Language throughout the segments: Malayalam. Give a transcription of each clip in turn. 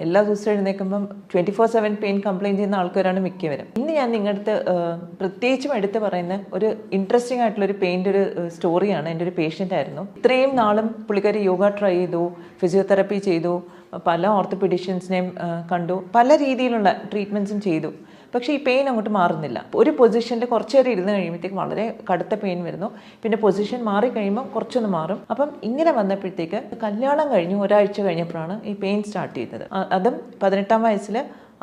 എല്ലാ ദിവസവും എഴുന്നേൽക്കുമ്പം 24/7 പെയിൻ കംപ്ലയിൻറ്റ് ചെയ്യുന്ന ആൾക്കാരാണ് മിക്കവരും. ഇന്ന് ഞാൻ നിങ്ങളുടെ അടുത്ത് പ്രത്യേകിച്ചും എടുത്ത് പറയുന്ന ഒരു ഇൻട്രസ്റ്റിംഗ് ആയിട്ടുള്ളൊരു പെയിൻ്റെ ഒരു സ്റ്റോറിയാണ്. എൻ്റെ ഒരു പേഷ്യൻ്റ് ആയിരുന്നു. ഇത്രയും നാളും പുള്ളിക്കാരി യോഗ ട്രൈ ചെയ്തു, ഫിസിയോതെറപ്പി ചെയ്തു, പല ഓർത്തോപീഡിഷ്യൻസിനെയും കണ്ടു, പല രീതിയിലുള്ള ട്രീറ്റ്മെൻറ്റ്സും ചെയ്തു. പക്ഷേ ഈ പെയിൻ അങ്ങോട്ട് മാറുന്നില്ല. ഒരു പൊസിഷനിൽ കുറച്ച് നേരം ഇരുന്ന് കഴിയുമ്പോഴത്തേക്ക് വളരെ കടുത്ത പെയിൻ വരുന്നു. പിന്നെ പൊസിഷൻ മാറി കഴിയുമ്പോൾ കുറച്ചൊന്ന് മാറും. അപ്പം ഇങ്ങനെ വന്നപ്പോഴത്തേക്ക് കല്യാണം കഴിഞ്ഞു ഒരാഴ്ച കഴിഞ്ഞപ്പോഴാണ് ഈ പെയിൻ സ്റ്റാർട്ട് ചെയ്തത്. അതും 18-ാം വയസ്സിൽ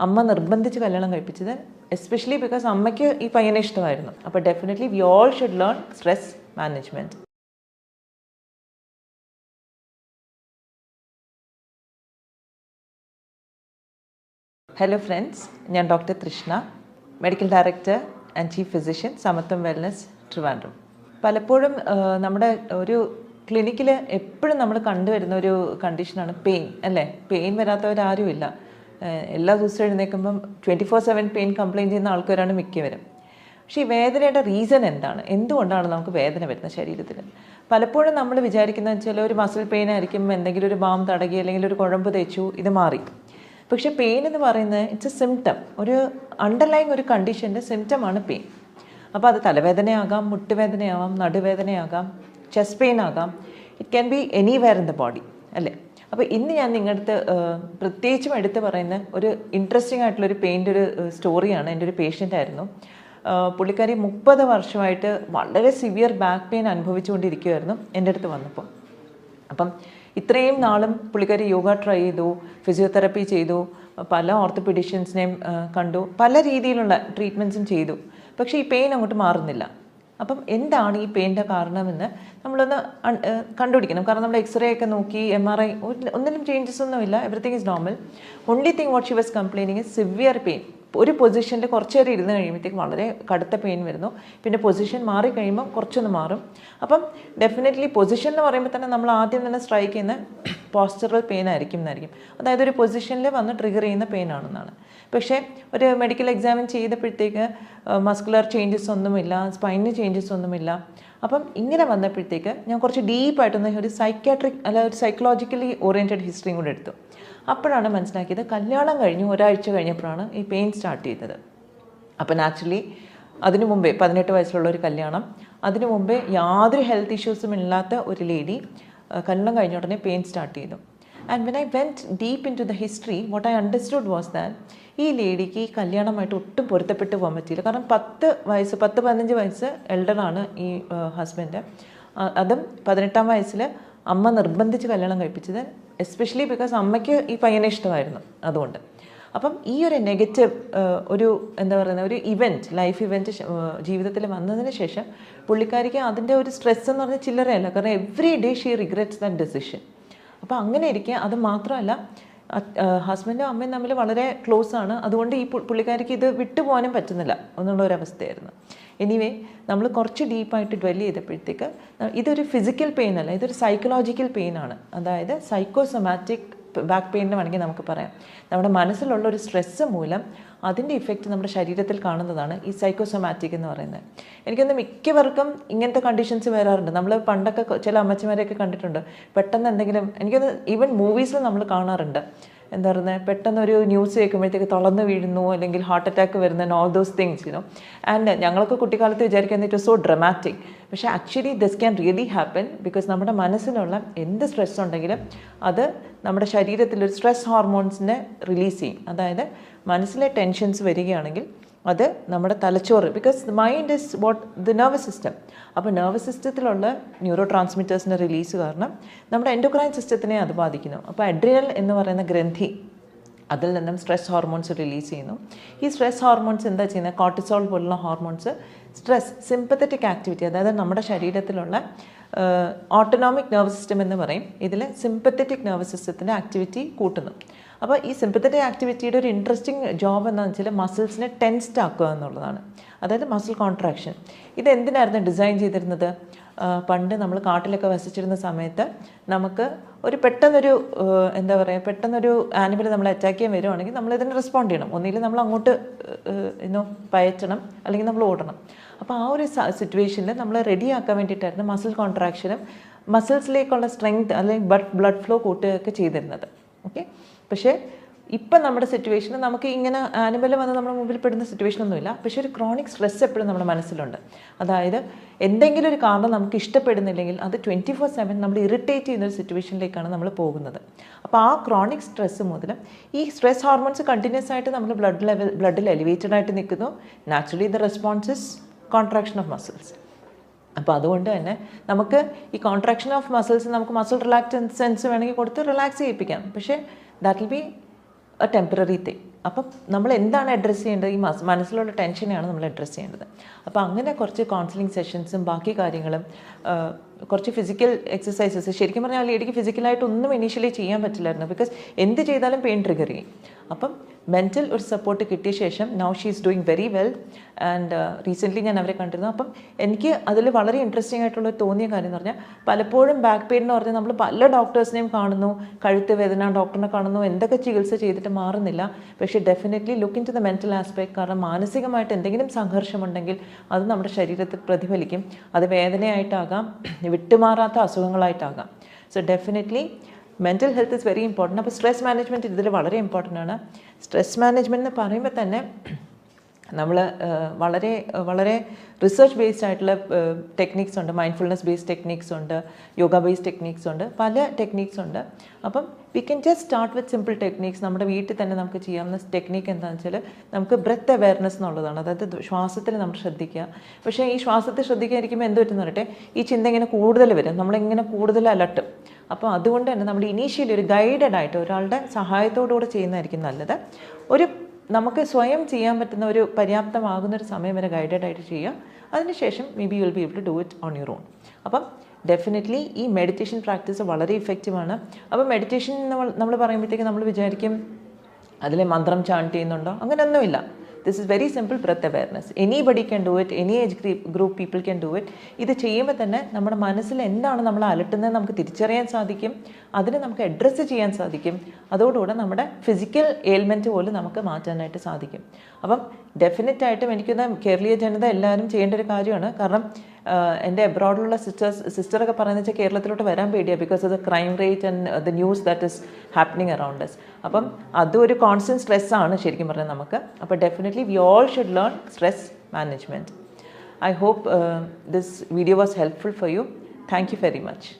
അമ്മ നിർബന്ധിച്ച് കല്യാണം കഴിപ്പിച്ചത്. എസ്പെഷ്യലി ബിക്കോസ് അമ്മയ്ക്ക് ഈ പയ്യനെ ഇഷ്ടമായിരുന്നു. അപ്പോൾ definitely we all should learn stress management. Hello friends, ഞാൻ doctor Trishna, medical director and chief physician, Samathvam wellness, Trivandrum. പലപ്പോഴും നമ്മുടെ ഒരു ക്ലിനിക്കിൽ എപ്പോഴും നമ്മൾ കണ്ടുവരുന്ന ഒരു കണ്ടീഷനാണ് പെയിൻ, അല്ലേ? പെയിൻ വരാത്തവരാരുമില്ല. എല്ലാ ദിവസവും എഴുന്നേൽക്കുമ്പം 24/7 പെയിൻ കംപ്ലയിൻറ്റ് ചെയ്യുന്ന ആൾക്കാരാണ് മിക്കവരും. പക്ഷേ ഈ വേദനയുടെ റീസൺ എന്താണ്? എന്തുകൊണ്ടാണ് നമുക്ക് വേദന വരുന്നത് ശരീരത്തിൽ? പലപ്പോഴും നമ്മൾ വിചാരിക്കുന്നത് വെച്ചാൽ ഒരു മസിൽ പെയിൻ ആയിരിക്കും, എന്തെങ്കിലും ഒരു ബാം തടകി അല്ലെങ്കിൽ ഒരു കുഴമ്പ് തേച്ചു, ഇത് മാറി. പക്ഷേ പെയിൻ എന്ന് പറയുന്നത് ഇറ്റ്സ് എ സിംറ്റം, ഒരു അണ്ടർലൈങ് ഒരു കണ്ടീഷൻ്റെ സിംറ്റമാണ് പെയിൻ. അപ്പോൾ അത് തലവേദനയാകാം, മുട്ടുവേദനയാവാം, നടുവേദനയാകാം, ചെസ്റ്റ് പെയിൻ ആകാം. It can be anywhere in the body, അല്ലേ? അപ്പോൾ ഇന്ന് ഞാൻ നിങ്ങളുടെ അടുത്ത് പ്രത്യേകിച്ചും എടുത്ത് പറയുന്ന ഒരു ഇൻട്രസ്റ്റിംഗ് ആയിട്ടുള്ളൊരു പെയിൻ്റെ ഒരു സ്റ്റോറിയാണ്. എൻ്റെ ഒരു പേഷ്യൻ്റ് ആയിരുന്നു. പുള്ളിക്കാരി 30 വർഷമായിട്ട് വളരെ സിവിയർ ബാക്ക് പെയിൻ അനുഭവിച്ചുകൊണ്ടിരിക്കുമായിരുന്നു എൻ്റെ അടുത്ത് വന്നപ്പോൾ. അപ്പം ഇത്രയും നാളും പുള്ളിക്കാരി യോഗ ട്രൈ ചെയ്തു, ഫിസിയോതെറപ്പി ചെയ്തു, പല ഓർത്തോപീഡിഷ്യൻസിനെയും കണ്ടു, പല രീതിയിലുള്ള ട്രീറ്റ്മെൻറ്റ്സും ചെയ്തു. പക്ഷേ ഈ പെയിൻ അങ്ങോട്ട് മാറുന്നില്ല. അപ്പം എന്താണ് ഈ പെയിൻ്റെ കാരണമെന്ന് നമ്മളൊന്ന് കണ്ടുപിടിക്കണം. കാരണം നമ്മൾ എക്സ്റേ ഒക്കെ നോക്കി, MRI, ഒന്നിലും ചേഞ്ചസ് ഒന്നുമില്ല, everything is normal. Only thing what she was complaining is severe pain. ഒരു പൊസിഷനിൽ കുറച്ച് നേരം ഇരുന്ന് കഴിയുമ്പോഴത്തേക്ക് വളരെ കടുത്ത പെയിൻ വരുന്നു. പിന്നെ പൊസിഷൻ മാറി കഴിയുമ്പോൾ കുറച്ചൊന്ന് മാറും. അപ്പം ഡെഫിനറ്റ്ലി പൊസിഷൻ എന്ന് പറയുമ്പോൾ തന്നെ നമ്മൾ ആദ്യം തന്നെ സ്ട്രൈക്ക് ചെയ്യുന്ന പോസ്ചറൽ പെയിൻ ആയിരിക്കും എന്നായിരിക്കും. അതായത് ഒരു പൊസിഷനിൽ വന്ന് ട്രിഗർ ചെയ്യുന്ന പെയിൻ ആണെന്നാണ്. പക്ഷേ ഒരു മെഡിക്കൽ എക്സാമിൻ ചെയ്തപ്പോഴത്തേക്ക് മസ്കുലർ ചേഞ്ചസ് ഒന്നുമില്ല, സ്പൈനിന് ചേഞ്ചസ് ഒന്നുമില്ല. അപ്പം ഇങ്ങനെ വന്നപ്പോഴത്തേക്ക് ഞാൻ കുറച്ച് ഡീപ്പായിട്ടൊന്ന് ഒരു സൈക്യാട്രിക് അല്ല ഒരു സൈക്കോളജിക്കലി ഓറിയൻറ്റഡ് ഹിസ്റ്ററിയും കൂടെ എടുത്തു. അപ്പോഴാണ് മനസ്സിലാക്കിയത് കല്യാണം കഴിഞ്ഞു ഒരാഴ്ച കഴിഞ്ഞപ്പോഴാണ് ഈ പെയിൻ സ്റ്റാർട്ട് ചെയ്തത്. അപ്പോൾ നാച്ചുറലി അതിനു മുമ്പേ 18 വയസ്സിലുള്ള ഒരു കല്യാണം, അതിനു മുമ്പേ യാതൊരു ഹെൽത്ത് ഇഷ്യൂസും ഇല്ലാത്ത ഒരു ലേഡി കല്യാണം കഴിഞ്ഞ ഉടനെ പെയിൻ സ്റ്റാർട്ട് ചെയ്തു. And when I went deep into the history, what I understood was that ഈ ലേഡിക്ക് ഈ കല്യാണമായിട്ട് ഒട്ടും പൊരുത്തപ്പെട്ട് പോകാൻ പറ്റിയില്ല. കാരണം 10-15 വയസ്സ് എൽഡറാണ് ഈ ഹസ്ബൻഡ്. അതും 18-ാം വയസ്സിൽ അമ്മ നിർബന്ധിച്ച് കല്യാണം കഴിപ്പിച്ചത്. എസ്പെഷ്യലി ബിക്കോസ് അമ്മയ്ക്ക് ഈ പയ്യനെ ഇഷ്ടമായിരുന്നു, അതുകൊണ്ട്. അപ്പം ഈ ഒരു നെഗറ്റീവ് ഒരു എന്താ പറയുന്ന ഒരു ലൈഫ് ഇവൻറ്റ് ജീവിതത്തിൽ വന്നതിന് ശേഷം പുള്ളിക്കാരിക്ക് അതിൻ്റെ ഒരു സ്ട്രെസ് എന്ന് പറഞ്ഞാൽ ചില്ലറയല്ല. കാരണം every day she regrets that decision. അപ്പോൾ അങ്ങനെ ഇരിക്കുക. അത് മാത്രമല്ല, ഹസ്ബൻഡും അമ്മയും തമ്മിൽ വളരെ ക്ലോസ് ആണ്. അതുകൊണ്ട് ഈ പുള്ളിക്കാരിക്ക് ഇത് വിട്ടുപോകാനും പറ്റുന്നില്ല എന്നുള്ളൊരവസ്ഥയായിരുന്നു. എനിവേ, നമ്മൾ കുറച്ച് ഡീപ്പായിട്ട് ഡ്വെൽ ചെയ്തപ്പോഴത്തേക്ക് ഇതൊരു ഫിസിക്കൽ പെയിൻ അല്ല, ഇതൊരു സൈക്കോളജിക്കൽ പെയിൻ ആണ്. അതായത് സൈക്കോസൊമാറ്റിക് ബാക്ക് പെയിൻ എന്ന് വേണമെങ്കിൽ നമുക്ക് പറയാം. നമ്മുടെ മനസ്സിലുള്ള ഒരു സ്ട്രെസ്സ് മൂലം അതിൻ്റെ ഇഫക്റ്റ് നമ്മുടെ ശരീരത്തിൽ കാണുന്നതാണ് ഈ സൈക്കോസൊമാറ്റിക് എന്ന് പറയുന്നത്. എനിക്കൊന്ന് മിക്കവർക്കും ഇങ്ങനത്തെ കണ്ടീഷൻസ് വരാറുണ്ട്. നമ്മൾ പണ്ടൊക്കെ ചില അമ്മച്ചിമാരെയൊക്കെ കണ്ടിട്ടുണ്ട്. പെട്ടെന്ന് എന്തെങ്കിലും, എനിക്കൊന്ന് ഈവൻ മൂവീസിൽ നമ്മൾ കാണാറുണ്ട്. എന്താ പറയുന്നത്, പെട്ടെന്നൊരു ന്യൂസ് കേൾക്കുമ്പോഴത്തേക്ക് തളർന്ന് വീഴുന്നു, അല്ലെങ്കിൽ ഹാർട്ട് അറ്റാക്ക് വരുന്ന all those things you know. And ഞങ്ങളൊക്കെ കുട്ടിക്കാലത്ത് വിചാരിക്കുന്നത് ഇറ്റ് വാസ് സോ ഡ്രമാറ്റിക്. പക്ഷേ actually this can really happen because നമ്മുടെ മനസ്സിലുള്ള എന്ത് സ്ട്രെസ് ഉണ്ടെങ്കിലും അത് നമ്മുടെ ശരീരത്തിലൊരു സ്ട്രെസ് ഹോർമോൺസിനെ റിലീസ് ചെയ്യും. അതായത് മനസ്സിലെ ടെൻഷൻസ് വരികയാണെങ്കിൽ അത് നമ്മുടെ തലച്ചോറ്, because the mind is what the nervous system. അപ്പോൾ നെർവസ് സിസ്റ്റത്തിലുള്ള ന്യൂറോ ട്രാൻസ്മിറ്റേഴ്സിൻ്റെ റിലീസ് കാരണം നമ്മുടെ എൻഡോക്രൈൻ സിസ്റ്റത്തിനെ അത് ബാധിക്കുന്നു. അപ്പോൾ അഡ്രിനൽ എന്ന് പറയുന്ന ഗ്രന്ഥി, അതിൽ നിന്നും സ്ട്രെസ് ഹോർമോൺസ് റിലീസ് ചെയ്യുന്നു. ഈ സ്ട്രെസ് ഹോർമോൺസ് എന്താ ചെയ്യുന്നത്? കോർട്ടിസോൾ പോലുള്ള ഹോർമോൺസ് സ്ട്രെസ് സിമ്പത്തറ്റിക് ആക്ടിവിറ്റി, അതായത് നമ്മുടെ ശരീരത്തിലുള്ള ഓട്ടോണോമിക് നെർവസ് സിസ്റ്റം എന്ന് പറയും, ഇതിൽ സിമ്പത്തറ്റിക് നെർവസ് സിസ്റ്റത്തിൻ്റെ ആക്ടിവിറ്റി കൂട്ടുന്നു. അപ്പോൾ ഈ സിമ്പത്തറ്റിക് ആക്ടിവിറ്റിയുടെ ഒരു ഇൻട്രസ്റ്റിംഗ് ജോബ് എന്താണെന്ന് വെച്ചാൽ മസിൽസിനെ ടെൻസ്ഡ് ആക്കുക എന്നുള്ളതാണ്. അതായത് മസിൽ കോൺട്രാക്ഷൻ. ഇതെന്തിനായിരുന്നു ഡിസൈൻ ചെയ്തിരുന്നത്? പണ്ട് നമ്മൾ കാട്ടിലൊക്കെ വസിച്ചിരുന്ന സമയത്ത് നമുക്ക് ഒരു പെട്ടെന്നൊരു എന്താ പറയുക, പെട്ടെന്നൊരു ആനിമൽ നമ്മളെ അറ്റാക്ക് ചെയ്യാൻ വരുവാണെങ്കിൽ നമ്മൾ ഇതിന് റെസ്പോണ്ട് ചെയ്യണം. ഒന്നുകിൽ നമ്മൾ അങ്ങോട്ട് പയറ്റണം, അല്ലെങ്കിൽ നമ്മൾ ഓടണം. അപ്പോൾ ആ ഒരു സിറ്റുവേഷനിൽ നമ്മൾ റെഡിയാക്കാൻ വേണ്ടിയിട്ടായിരുന്നു മസിൽ കോൺട്രാക്ഷനും മസിൽസിലേക്കുള്ള സ്ട്രെങ്ത് അല്ലെങ്കിൽ ബ്ലഡ് ഫ്ലോ കൂട്ടുകയൊക്കെ ചെയ്തിരുന്നത്. ഓക്കെ. പക്ഷേ ഇപ്പം നമ്മുടെ സിറ്റുവേഷന് നമുക്ക് ഇങ്ങനെ ആനിമൽ വന്ന് നമ്മുടെ മുമ്പിൽ പെടുന്ന സിറ്റുവേഷനൊന്നുമില്ല. പക്ഷേ ഒരു ക്രോണിക് സ്ട്രെസ് എപ്പോഴും നമ്മുടെ മനസ്സിലുണ്ട്. അതായത് എന്തെങ്കിലും ഒരു കാരണം നമുക്ക് ഇഷ്ടപ്പെടുന്നില്ലെങ്കിൽ അത് 24/7 നമ്മൾ ഇറിറ്റേറ്റ് ചെയ്യുന്നൊരു സിറ്റുവേഷനിലേക്കാണ് നമ്മൾ പോകുന്നത്. അപ്പോൾ ആ ക്രോണിക് സ്ട്രെസ് മുതൽ ഈ സ്ട്രെസ് ഹോർമോൺസ് കണ്ടിന്യൂസ് ആയിട്ട് നമ്മൾ ബ്ലഡിൽ എലിവേറ്റഡ് ആയിട്ട് നിൽക്കുന്നു. Naturally the response is contraction of muscles. അപ്പോൾ അതുകൊണ്ട് തന്നെ നമുക്ക് ഈ കോൺട്രാക്ഷൻ ഓഫ് മസിൽസ് നമുക്ക് മസിൽ റിലാക്സൻസ് വേണമെങ്കിൽ കൊടുത്ത് റിലാക്സ് ചെയ്യിപ്പിക്കാം. പക്ഷേ that will be A temporary thing. അപ്പം നമ്മൾ എന്താണ് അഡ്രസ്സ് ചെയ്യേണ്ടത്? ഈ മനസ്സിലുള്ള ടെൻഷനെയാണ് നമ്മൾ അഡ്രസ്സ് ചെയ്യേണ്ടത്. അപ്പോൾ അങ്ങനെ കുറച്ച് കൗൺസിലിംഗ് സെഷൻസും ബാക്കി കാര്യങ്ങളും കുറച്ച് ഫിസിക്കൽ എക്സസൈസസ്. ശരിക്കും പറഞ്ഞാൽ ലേഡിക്ക് ഫിസിക്കലായിട്ടൊന്നും ഇനീഷ്യലി ചെയ്യാൻ പറ്റില്ലായിരുന്നു. ബിക്കോസ് എന്ത് ചെയ്താലും പെയിൻ ട്രിഗർ ചെയ്യും. അപ്പം മെൻറ്റൽ ഒരു സപ്പോർട്ട് കിട്ടിയ ശേഷം now she is doing very well. And recently ഞാൻ അവരെ കണ്ടിരുന്നു. അപ്പം എനിക്ക് അതിൽ വളരെ ഇൻട്രസ്റ്റിംഗ് ആയിട്ടുള്ള തോന്നിയ കാര്യം എന്ന് പറഞ്ഞാൽ പലപ്പോഴും ബാക്ക് പെയിൻ എന്ന് പറഞ്ഞാൽ നമ്മൾ പല ഡോക്ടേഴ്സിനെയും കാണുന്നു, കഴുത്ത് വേദന ഡോക്ടറിനെ കാണുന്നു, എന്തൊക്കെ ചികിത്സ ചെയ്തിട്ട് മാറുന്നില്ല. പക്ഷേ definitely look into the mental aspect. കാരണം മാനസികമായിട്ട് എന്തെങ്കിലും സംഘർഷമുണ്ടെങ്കിൽ അത് നമ്മുടെ ശരീരത്തിൽ പ്രതിഫലിക്കും. അത് വേദനയായിട്ടാകാം, വിട്ടുമാറാത്ത അസുഖങ്ങളായിട്ടാകാം. So definitely mental health is very important. അപ്പോൾ സ്ട്രെസ് മാനേജ്മെൻറ്റ് ഇതിൽ വളരെ ഇമ്പോർട്ടൻ്റ് ആണ്. സ്ട്രെസ് മാനേജ്മെൻറ്റ് എന്ന് പറയുമ്പോൾ തന്നെ നമ്മൾ വളരെ വളരെ റിസർച്ച് ബേസ്ഡ് ആയിട്ടുള്ള ടെക്നിക്സ് ഉണ്ട്. മൈൻഡ്ഫുൾനെസ് ബേസ്ഡ് ടെക്നിക്സ് ഉണ്ട്, യോഗ ബേസ്ഡ് ടെക്നിക്സ് ഉണ്ട്, പല ടെക്നിക്സ് ഉണ്ട്. അപ്പം we can just start with simple techniques. നമ്മുടെ വീട്ടിൽ തന്നെ നമുക്ക് ചെയ്യാവുന്ന ടെക്നിക്ക് എന്താണെന്ന് വെച്ചാൽ നമുക്ക് ബ്രെത്ത് അവെയർനെസ് എന്നുള്ളതാണ്. അതായത് ശ്വാസത്തിൽ നമ്മൾ ശ്രദ്ധിക്കുക. പക്ഷേ ഈ ശ്വാസത്തിൽ ശ്രദ്ധിക്കാതിരിക്കുമ്പോൾ എന്ത് പറ്റുന്ന പറയട്ടെ, ഈ ചിന്ത ഇങ്ങനെ കൂടുതൽ വരും, നമ്മളിങ്ങനെ കൂടുതൽ അലട്ടും. അപ്പോൾ അതുകൊണ്ട് തന്നെ നമ്മൾ ഇനീഷ്യലി ഒരു ഗൈഡഡ് ആയിട്ട് ഒരാളുടെ സഹായത്തോടുകൂടെ ചെയ്യുന്നതായിരിക്കും നല്ലത്. ഒരു നമുക്ക് സ്വയം ചെയ്യാൻ പറ്റുന്ന ഒരു പര്യാപ്തമാകുന്നൊരു സമയം വരെ ഗൈഡഡ് ആയിട്ട് ചെയ്യുക. അതിനുശേഷം maybe you will be able to do it on your own. അപ്പം ഡെഫിനറ്റ്ലി ഈ മെഡിറ്റേഷൻ പ്രാക്ടീസ് വളരെ ഇഫക്റ്റീവാണ്. അപ്പോൾ മെഡിറ്റേഷൻ നമ്മൾ പറയുമ്പോഴത്തേക്ക് നമ്മൾ വിചാരിക്കും അതിലെ മന്ത്രം ചാണ്ട് ചെയ്യുന്നുണ്ടോ? അങ്ങനെയൊന്നുമില്ല. This is very simple breath awareness. Anybody can do it, any age group people can do it. ഇത് ചെയ്യുമ്പോൾ തന്നെ നമ്മുടെ മനസ്സിൽ എന്താണ് നമ്മൾ അലട്ടുന്നത് നമുക്ക് തിരിച്ചറിയാൻ സാധിക്കും, അതിന് നമുക്ക് അഡ്രസ്സ് ചെയ്യാൻ സാധിക്കും. അതോടുകൂടെ നമ്മുടെ ഫിസിക്കൽ എയിൽമെൻറ്റ് പോലും നമുക്ക് മാറ്റാനായിട്ട് സാധിക്കും. അപ്പം ഡെഫിനറ്റായിട്ടും എനിക്കൊന്ന് കേരളീയ ജനത എല്ലാവരും ചെയ്യേണ്ട ഒരു കാര്യമാണ്. കാരണം എൻ്റെ എബ്രോഡിലുള്ള സിസ്റ്ററൊക്കെ പറയുന്നത് വെച്ചാൽ കേരളത്തിലോട്ട് വരാൻ പേടിയാണ്. Because of the crime rate and the news that is happening around us. അപ്പം അതും ഒരു കോൺസ്റ്റൻറ്റ് സ്ട്രെസ്സാണ് ശരിക്കും പറഞ്ഞാൽ നമുക്ക്. അപ്പോൾ definitely we all should learn stress management. I hope this video was helpful for you. Thank you very much.